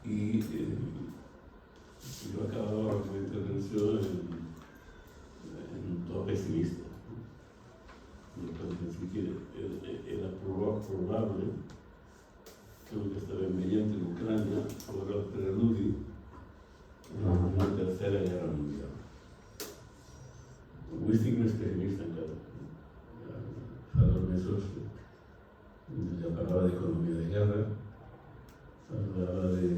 I jo acabava la meva intervenció en un to pessimista. Jo penso que era probable que el que estàvem veient en Ucrània fos el preludi a una tercera guerra mundial. Avui estic més pessimista encara. Fa 2 mesos ja parlava d'economia de guerra, parlava de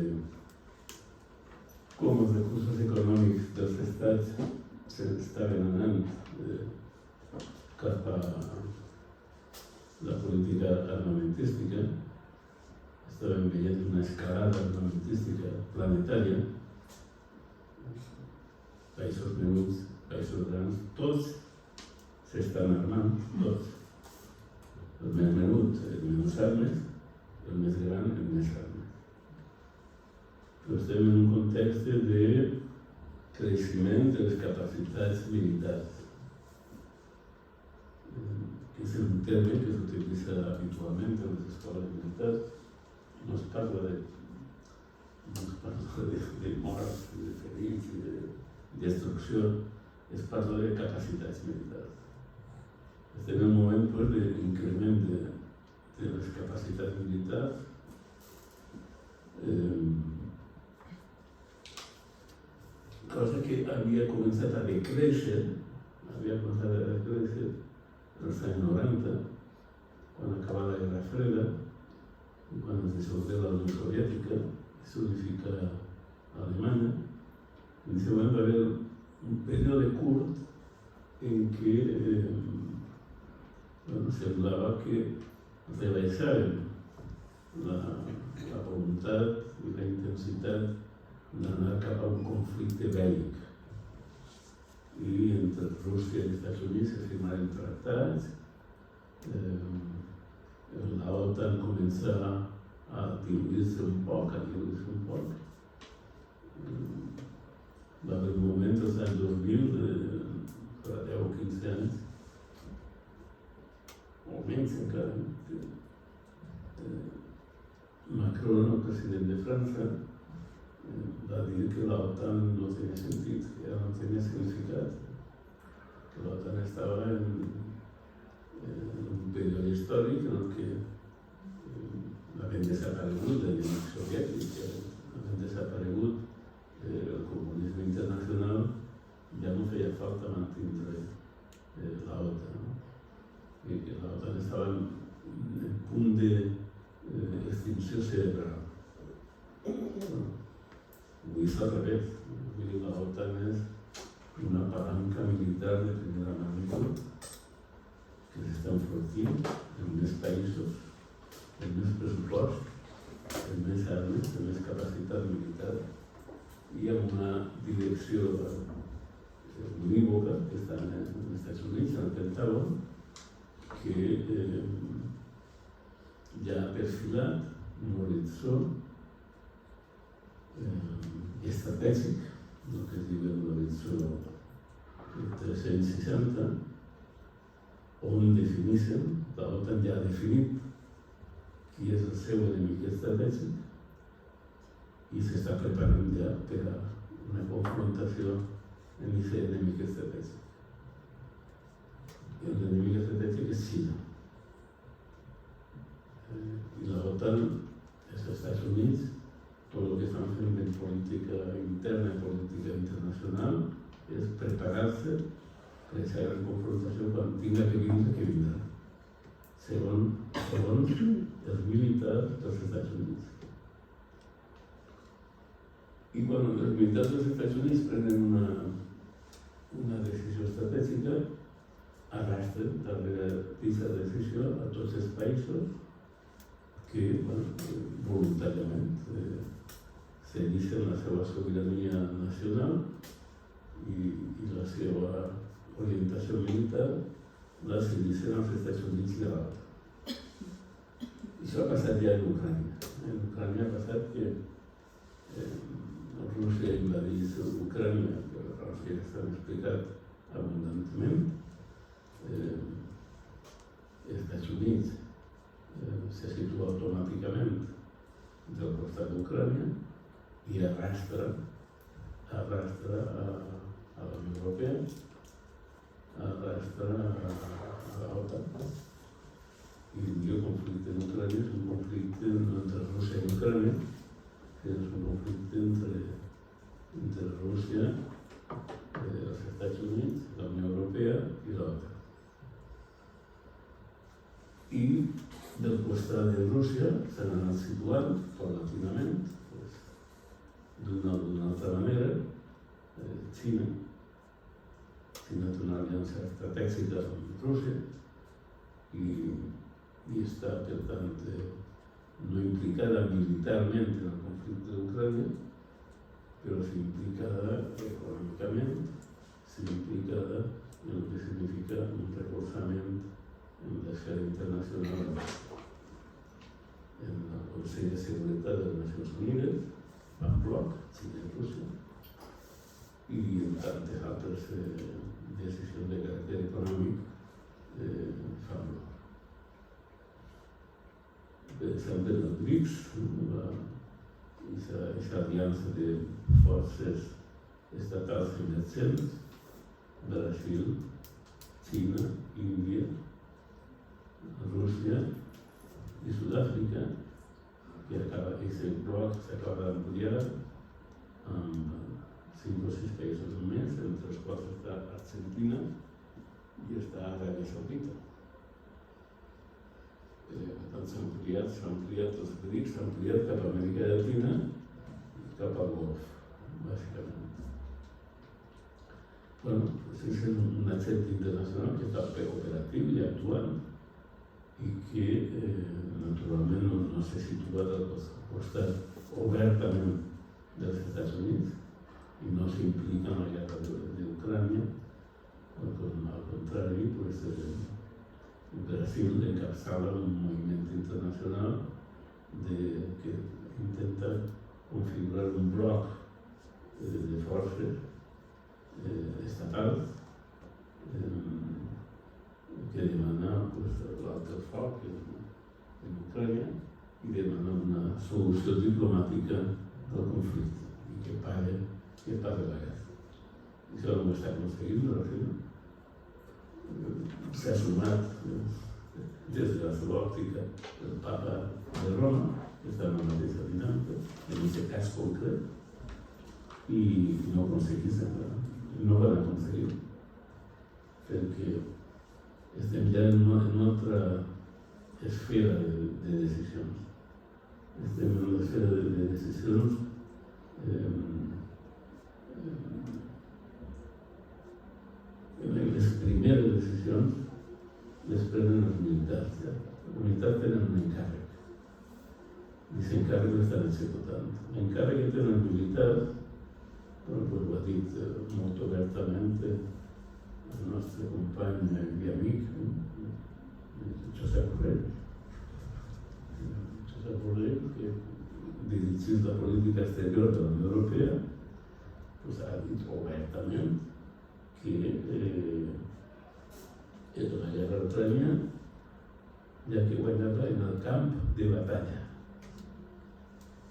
com els recursos econòmics dels estats s'estaven anant cap a la política armamentística. Estàvem veient una escalada armamentística planetària. Països menuts, països grans, tots s'estan armant, tots. El més menut, el menys armes, el més gran, el més armes. Però estem en un context de creixement de les capacitats militars. És un terme que s'utilitza habitualment en les escoles militars. No es parla de morts, de ferits i de destrucció, es parla de capacitats militars. Estem en un moment d'increment de les capacitats militars. Cosa que havia començat a decréixer als anys 90, quan acaba la Guerra Freda, quan es dissoldrà la Unió Soviètica i s'unifica Alemanya. En aquest moment va haver un període curt en què semblava que rebaixaven la voluntat i la intensitat d'anar cap a un conflicte bèl·lic. I entre Rússia i els Estats Units es firmaren tractats, l'OTAN comença a diluir-se un poc. Va haver un moment dels anys 2000, fa 10 o 15 anys, o menys encara, Macron, el president de França, va dir que l'OTAN no tenia sentit, que ja no tenia significat, que l'OTAN estava en un període històric en què havien desaparegut l'enemic soviètic, havien desaparegut el comunisme internacional, ja no feia falta mantindre l'OTAN. I que l'OTAN estava en punt d'extinció cerebral. Avui és al revés. L'OTAN és una palanca militar de primera magnitud que s'està enfortint en més països, en més pressupost, en més armes, en més capacitat militar i amb una direcció unívoca que està als Estats Units, al Pentàgon, que ja ha perfilat un horitzó estratègic, el que es diu l'horitzó 360, on defineixen, l'OTAN ja ha definit qui és el seu enemic estratègic i s'està preparant ja per a una confrontació amb aquest enemic estratègic. L'enemic estratègic és Xina. I l'OTAN és als Estats Units. Tot el que estan fent en política interna i política internacional és preparar-se per a aquesta gran confrontació quan tinga que vindre, que vindrà, segons els militars dels Estats Units. I quan els militars dels Estats Units prenen una decisió estratègica, arrastren darrere d'aquesta decisió a tots els països que voluntàriament segueixen la seva sobirania nacional i la seva orientació militar la segueixen als Estats Units i a l'altre. Això ha passat ja en Ucrània. En Ucrània ha passat que Rússia invadís Ucrània, que ja s'ha explicat abundantment. Els Estats Units se situa automàticament del costat d'Ucrània y arrastra a la Unión Europea, arrastra a la OTAN. Y el conflicte en Ucrània és un conflicte entre Rússia i Ucrània, que és un conflicte entre Rússia, els Estats Units, la Unió Europea i l'OTAN. I del costat de Rússia s'han anat situant paulatinament, d'una o d'una altra manera, Xina. Xina té una aliança estratègica amb Rússia i està, per tant, no implicada militarment en el conflicte d'Ucrània, però sí implicada econòmicament, sí implicada en el que significa un recolzament en l'esfera internacional, en el Consell de Seguretat de les Nacions Unides, en bloc, Xina i Rússia, i en tantes altres decisions de caràcter econòmic fan bloc. Per exemple, el BRICS, aquesta aliança de forces estatals emergents, Brasil, Xina, Índia, Rússia i Sud-àfrica, que aquest bloc s'acaba d'ampliar amb 5 o 6 països més, entre els quals està Argentina i està Aràbia Saudita. Per tant, s'ha ampliat els BRICS, s'ha ampliat cap a Amèrica Llatina i cap al Golf, bàsicament. Bueno, és un agent internacional que està operatiu i actuant i que, naturalment, no s'ha situat al costat obertament dels Estats Units i no s'implica en la guerra d'Ucrània. Al contrari, Brasil encapçala un moviment internacional que intenta configurar un bloc de forces estatals que demana l'alto el foc en Ucrània i demana una solució diplomàtica del conflicte i que pare la guerra. Això no ho està aconseguint, Brasil. S'ha sumat des de la seva òptica el papa de Roma, que està en la mateixa dinàmica, en aquest cas concret, i no aconseguís encara. No van aconseguir, perquè estem ja en una altra esfera de decisions. Estem en l'esfera de decisions les primeres decisions les prenen els militars. Els militars tenen un encàrrec i aquest encàrrec l'estan executant. L'encàrrec que tenen els militars, ho ha dit molt obertament el nostre company i amic Josep Borrell. Josep Borrell, que dirigint la política exterior de la Unió Europea, ha dit obertament que la guerra d'Ucrània hi ha que guanyar-la en el camp de batalla.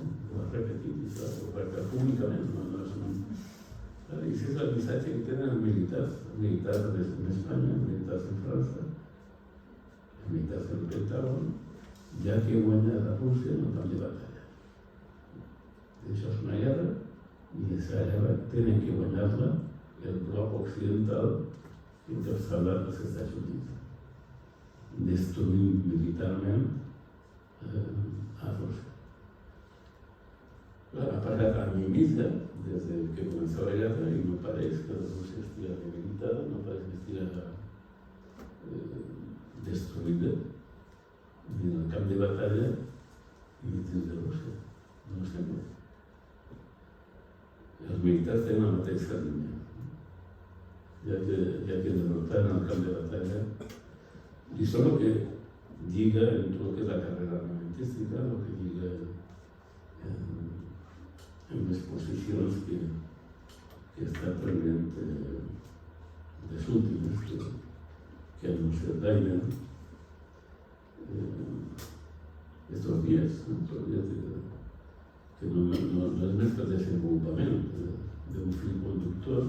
Ho ha repetit, això ho ha repetit públicament. I aquest és el missatge que tenen els militars en Espanya, els militars en França, els militars en el Pentàgon, ja que guanya la Rússia en el camp de batalla. Això és una guerra i aquesta guerra tenen que guanyar-la el bloc occidental que encapçala els Estats Units, destruint militarment a Rússia. Ha passat a mi mitja des que començava la guerra i no pareix que la Rússia estigui debilitada, no pareix que estigui destruïda ni en el camp de batalla ni dins de Rússia. No sembla. Els militars tenen la mateixa línia. Ja que derrotar en el camp de batalla, i això el que lliga en tot el que és la carrera armamentística, el que lliga en les posicions que està prenent les últimes que ha anunciat Biden estos días que que no és més que el desenvolupament d'un fil conductor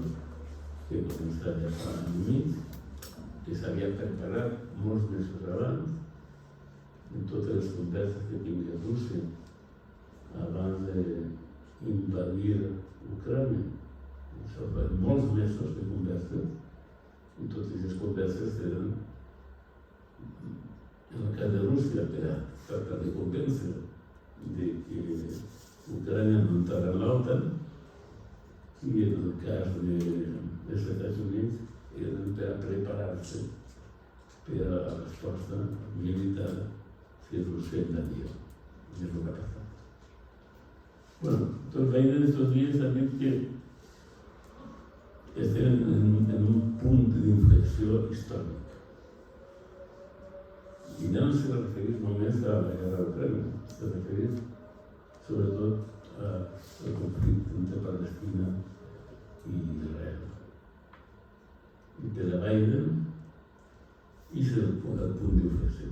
que comença ja fa un any i mig, que s'havia preparat molts mesos abans, en totes les converses que tingué Rússia abans d'invadir Ucrània. Això va molts mesos de converses, i totes les converses eren, en el cas de Rússia, per a tractar de convèncer de que Ucrània no entrarà en l'OTAN, i en el cas dels Estats Units eren per a preparar-se per a la resposta militar si Rússia invadia. I és el que ha passat. Bueno, tot Biden estos dies ha dit que estem en un punt d'inflexió històric. I ja no se refereix només a la guerra d'Ucrània, se refereix sobretot al conflicte entre Palestina i Israel. I per a Biden és el punt d'inflexió.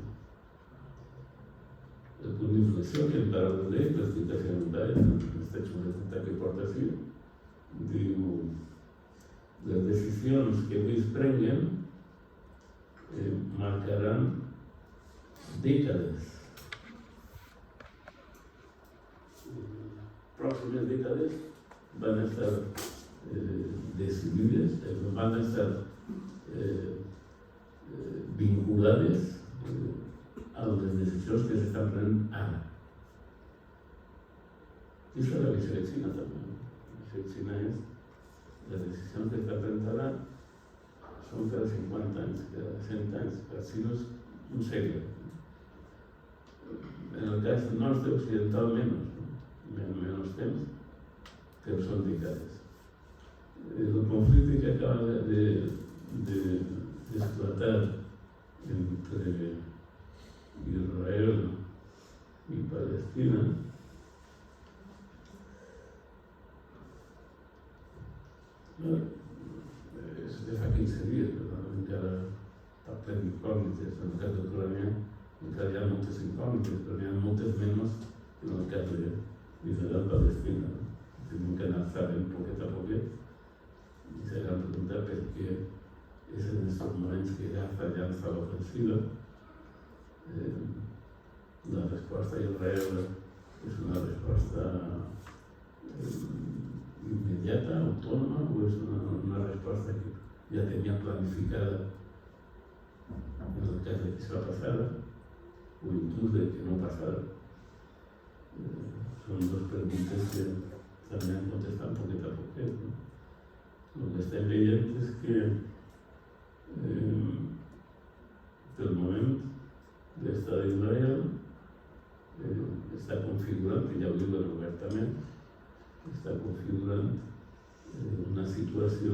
El punt d'inflexió que hem parlat d'ell, l'explicació de Biden, aquesta xuleta que porta així, diu: les decisions que avui es prenguen marcaran dècades. Pròximes dècades van estar decidides, van estar vinculades a les decisions que s'estan prenent ara. I això és la visió de Xina també. La visió de Xina és les decisions que està prenent ara són cada 50 anys, cada 100 anys, cada Xina és un segle. En el cas nostre, occidental, menos temps, però són dècades. El conflicte que acaba d'esclatar entre Israel i Palestina és de fa 15 dies, però encara està ple d'incògnites. En el cas d'Ucrània encara hi ha moltes incògnites, però n'hi ha moltes menys que en el cas d'Israel i Palestina. Tenim que anar sabent poquet a poquet i s'han de preguntar per què és en aquests moments que Gaza llança l'ofensiva. La resposta a Israel és una resposta immediata, autònoma, o és una resposta que ja tenia planificada en el cas de que això passara, o inclús de que no passara? Són dues preguntes que també han contestat poquet a poquet. El que estem veient és que pel moment l'estat d'Israel està configurant, que ja ho diuen obertament, està configurant una situació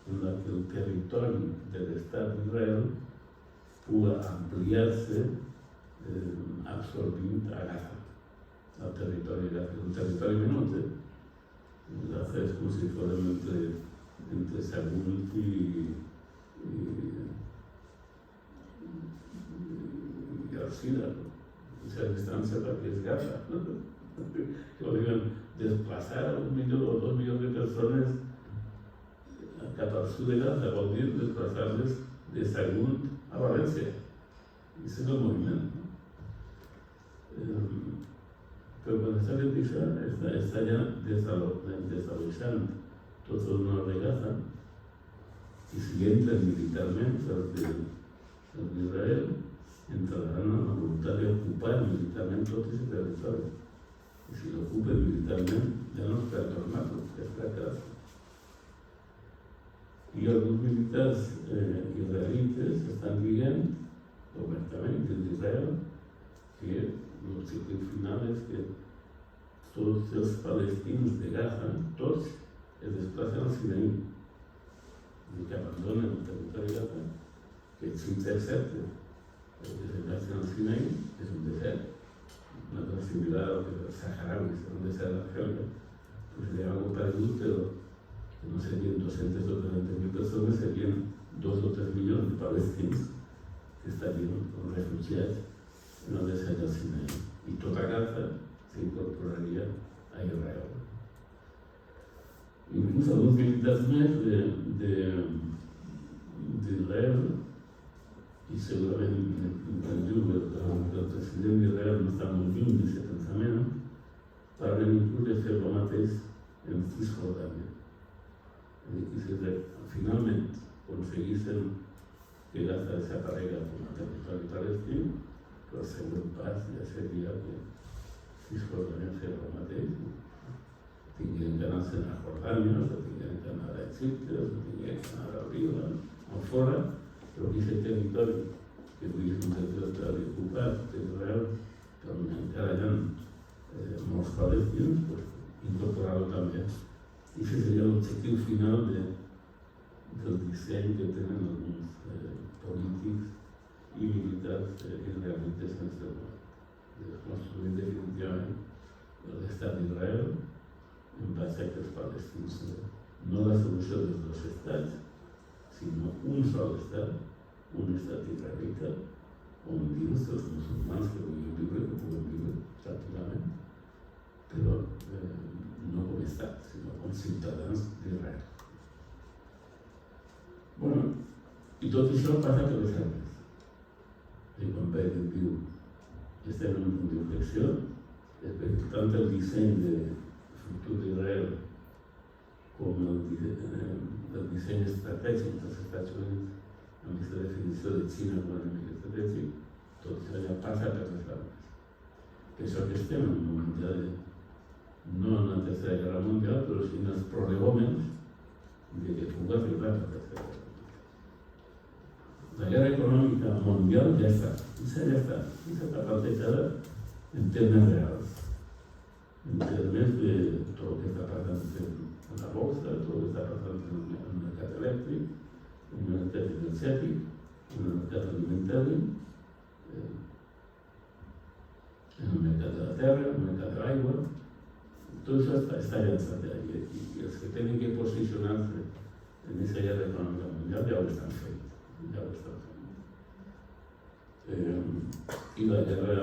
en la que el territori de l'estat d'Israel pugui ampliar-se absorbint a Gaza, al territori de Gaza. Un territori menut, Gaza és com si fórem entre Sagunt i Alcira, esa distància perquè és Gaza. Que podrien desplaçar 1 milió o 2 milions de persones cap al sud de Gaza, vol dir desplaçar-les de Sagunt a València. I aquest és el moviment. Però quan està fent això, està ja desaloixant tot el nord de Gaza, i si entren militarment els d'Israel, entraran en la voluntat d'ocupar militarment tot aquest territori. I si l'ocupen militarment, ja no és per tornar-lo, és per quedar-se. I alguns militars israelites estan dient obertament des d'Israel que l'objectiu final és que tots els palestins de Gaza, tots, es desplacen al Sinaí i que abandonen el territori de Gaza, que és un desert, el que es desplacen al Sinaí és un desert, una cosa similar al que el Saharaui, és un desert d'Argèlia, pues seria algo paregut, però que no serien 200 o 300.000 persones, serien 2 o 3 milions de palestins que estarien com refugiats en el desert del Sinaí. I tota Gaza s'incorporaria a Israel. Inclús alguns militars més d'Israel, i segurament el president d'Israel no està molt lluny d'aquest pensament, parlen inclús de fer el mateix en Cisjordània. És a dir, que finalment aconseguissin que Gaza desaparegués com a territori palestí, però el següent pas ja seria que Cisjordània fes el mateix. Tingueren que anar a Jordània, o tingueren que anar a Egipte, o tingueren que anar a Líban, o fora, però aquest territori, que avui és un territori ocupat d'Israel, però encara hi ha molts palestins, incorporar-ho també. I aquest seria l'objectiu final del disseny que tenen alguns polítics i militars israelites en el món. Construir definitivament l'estat d'Israel en base a que els palestins no la solució dels dos estats, sinó un sol estat, un estat israelita, on dins els musulmans que vulguin viure, que puguen viure tranquil·lament, però no com estat, sinó com ciutadans d'Israel. Bueno, i tot això passa per les armes. I quan Biden diu que estem en un punt d'inflexió, és perquè tant el disseny del futur d'Israel com el disseny estratègic dels Estats Units, amb aquesta definició de Xina com a enemic estratègic, tot això ja passa per les armes. Per això que estem en un moment ja de, no en la Tercera Guerra Mundial, però sí en els prolegòmens de que pugui arribar a la Tercera Guerra Mundial. La guerra econòmica mundial ja està, i s'ha plantejada en termes reals, en termes de tot el que està passant en la bolsa, tot el que està passant en el mercat elèctric, en el mercat energètic, en el mercat alimentari, en el mercat de la terra, en el mercat de l'aigua. Tot això està llançat ja, i els que tenen que posicionar-se en aquesta guerra econòmica mundial ja ho estan fent. I la guerra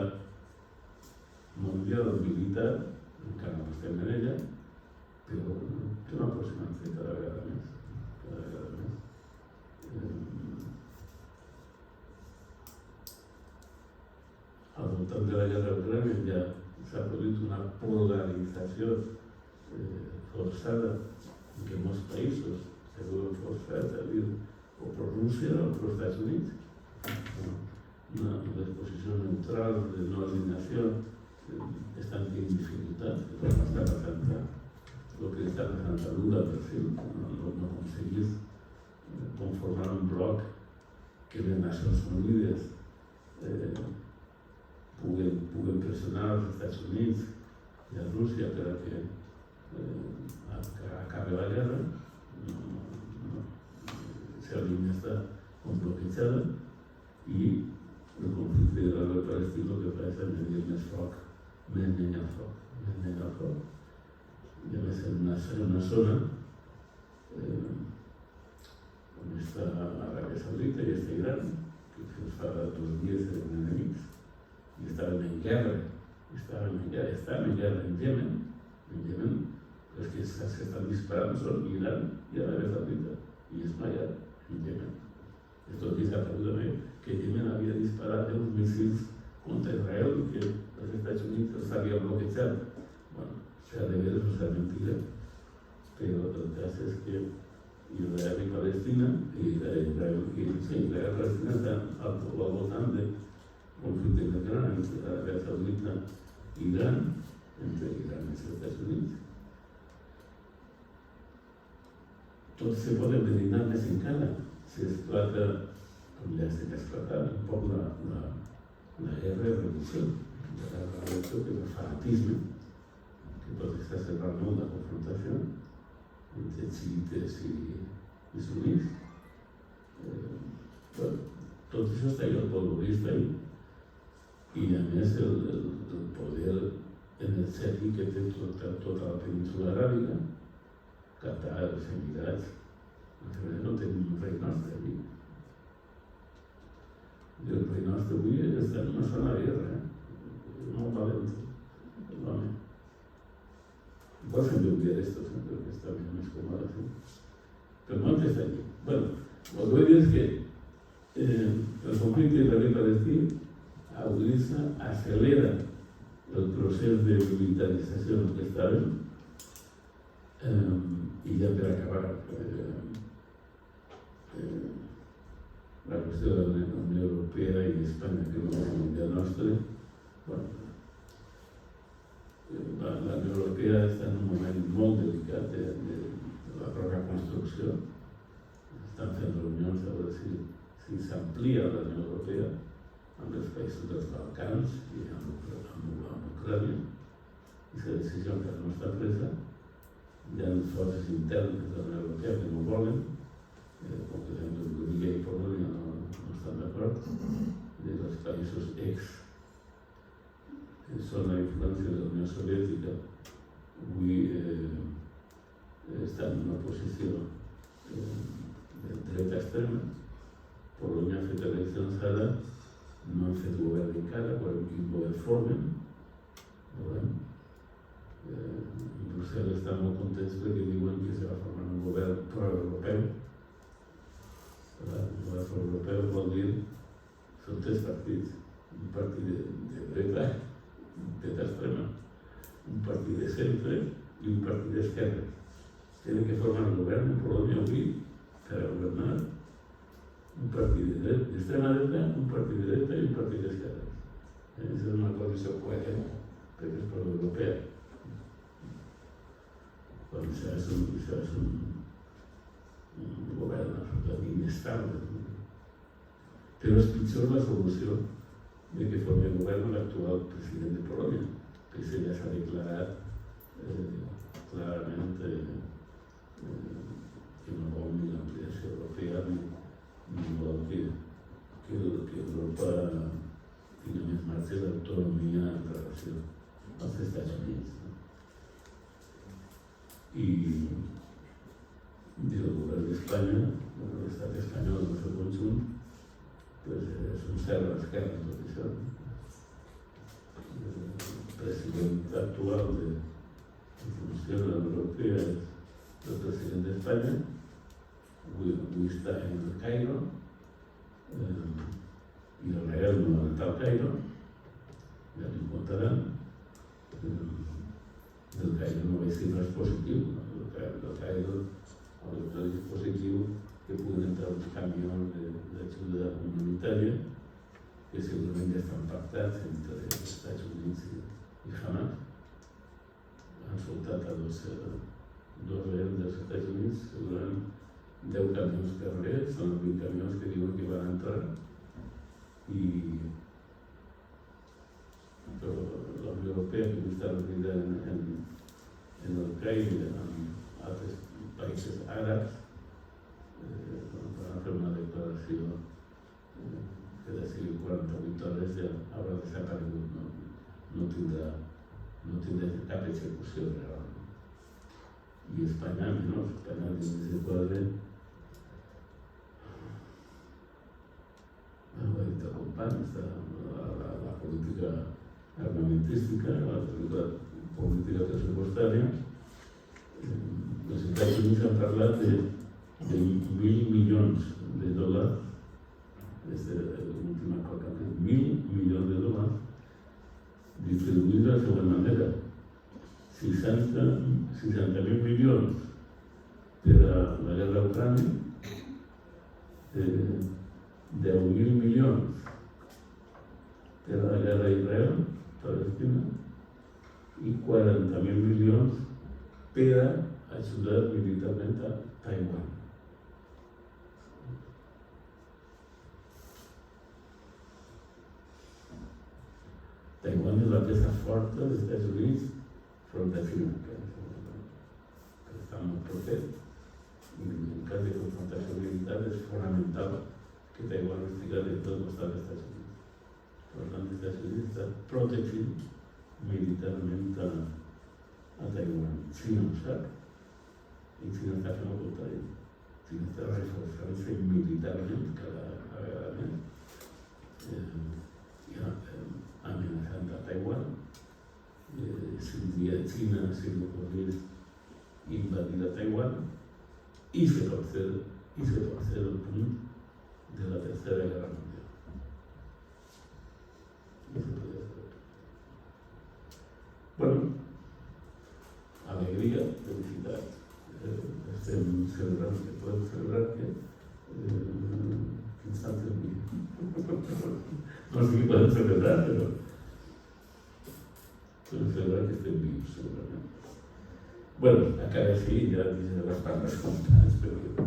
mundial militar encara no estem en ella, però té una aproximació cada vegada més. Al voltant de la guerra ucrània ja s'ha produït una polarització forçada en què molts països se veuen forçats a dir o per Rússia o per els Estats Units. Una posició neutral de no alineació estan tenint dificultats, però no està passant el que està passant a l'URA, per exemple, no aconseguís conformar un bloc que les Nacions Unides puguen pressionar als Estats Units i a Rússia per a que acabi la guerra. La línia està bloquejada i el conflicte israelo-palestí el que fa és añadir més foc, més llenya al foc. I a més en una zona on està Aràbia Saudita i està Iran, que fins fa 2 dies eren enemics, i estaven en guerra en Yemen, els que s'estan disparant són Iran i Aràbia Saudita, i Ismael. En Yemen. Esto dice absolutamente que Yemen había disparado unos misiles contra Israel y que los Estados Unidos los había bloqueado. Bueno, sea de veras o sea mentira, pero el caso es que Israel y Palestina, Israel y Palestina están al voltant de conflicte gran entre Aràbia Saudita i Iran, entre Iran i els Estats Units. Tot se pot enverinar més encara si esclata, com ja estem esclatant, un poc la guerra de revolució. La revolució que és el fanatisme, que tot està cerrant molt la confrontació entre xiites i sunnits. Tot això està allò polvorista i a més el poder energètic que té tota la península aràbiga, Qatar, els Emirats, no tenim un rei nostre avui. I el rei nostre avui està en una zona de guerra, molt valent, l'home. Pots també enviar esto, creo que está bien más cómodo así. Pero no antes de allí. Bueno, lo que voy a decir es que el conflicto israelí-palestí agudiza, acelera el procés de militarització en què estàvem, i ja per acabar, la qüestió de la Unió Europea i Espanya, que no és una idea nostra. Bueno, la Unió Europea està en un moment molt delicat de la pròpia construcció. Estan fent reunions a veure si s'amplia la Unió Europea amb els països dels Balcans i amb Ucrània. I la decisió encara no està presa. Hi ha forces internes de la Unió Europea que no volen, com per exemple Hongria i Polònia no estan d'acord, i els països són la influència de la Unió Soviètica. Avui estan en una posició de dreta extrema. Polònia ha fet eleccions ara, no han fet govern encara, veurem quin govern formen. Brussel·les està molt contents perquè diuen que se va formar un govern pro-europeu. Un govern pro-europeu vol dir són tres partits. Un partit de dreta extrema, un partit de centre i un partit d'esquerra. Tenen que formar un govern en Polònia avui per a governar un partit d'extrema dreta, un partit de dreta i un partit d'esquerra. És una coalició coherent perquè és pro-europea. Això és un govern absolutament inestable. Però és pitjor la solució de que formi govern l'actual president de Polònia, que ja s'ha declarat clarament que no vol ni l'ampliació europea ni vol que Europa tingui més marge d'autonomia en relació als Estats Units. I el govern d'Espanya, l'estat espanyol en el seu conjunt, és un cert a l'esquerra tot això. El president actual de funció de la Unió Europea és el president d'Espanya. Avui està en el Cairo i el Real no va estar al Cairo, ja li contaran. El Cairo no va ser res positiu. El Cairo és positiu que puguin entrar uns camions d'ajuda humanitària que segurament ja estan pactats entre els Estats Units i Hamas. Han soltat a dos reals dels Estats Units, segurament 10 camions per real, són els 20 camions que diuen que van entrar. Però la Unió Europea, que està reunida en el Caire amb altres països àrabs, van fer una declaració que d'ací 48 hores ja haurà desaparegut, no tindrà cap execució real. I Espanya menys, Espanya dins de quadre, ho ha dit el company, la política armamentística, la política pressupostària. Els Estats Units han parlat de 1.000 milions de dòlars, des de l'última cosa, 1.000 milions de dòlars, distribuïts de la següent manera: 60.000 milions per a la guerra a Ucrània, 10.000 milions per a la guerra a Israel, Palestina, i 40.000 milions per a ajudar militarment a Taiwan. Taiwan és la peça forta dels Estats Units front a Xina, que està molt proper. I en cas de confrontació militar és fonamental que Taiwan estigui de tot costat dels Estats Units. Per tant, els Estats Units estan protegint militarment a Taiwan. Xina ho sap, i Xina està fent el contrari. Xina està reforçant-se militarment cada vegada més, amenaçant a Taiwan. 5 dies Xina si no pogués invadir a Taiwan i fer torcer el punt de la Tercera Guerra Mundial. I se podia fer. Bueno, alegria, felicitat. Estem celebrant que podem celebrar que fins tant el dia. No sé què podem celebrar, però podem celebrar que estem vius, segurament. Bueno, encara així ja diré les parles comptades, però